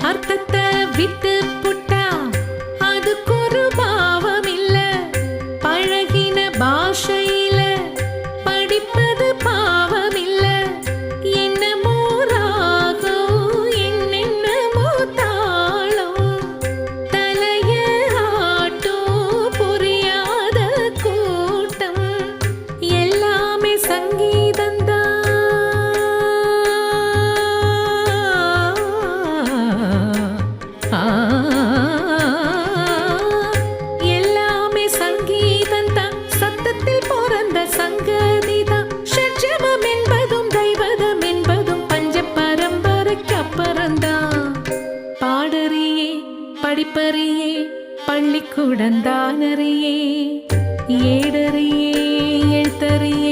அர்த்தத்தை விட்டு புட்டா அதுக்கு ஒரு பாவம் இல்ல. பழகின பாஷையில படிப்பது பாவம் இல்ல. என்னமோ ராகம் என்னென்னமோ தாளம் தலைய ஆட்டும் புரியாத கூட்டம் எல்லாமே சங்கீதந்தான். எல்லாமே சங்கீதந்தான். சத்தத்தில் பிறந்த சங்கதிதான். ஷட்ஜமம் என்பதும் தெய்வதம் என்பதும் பஞ்ச பரம்பரைக்கு அப்புறந்தான். பாடறியே படிப்பறியே பள்ளிக்கூடந்தானறியே ஏடறியே எழுத்தறியே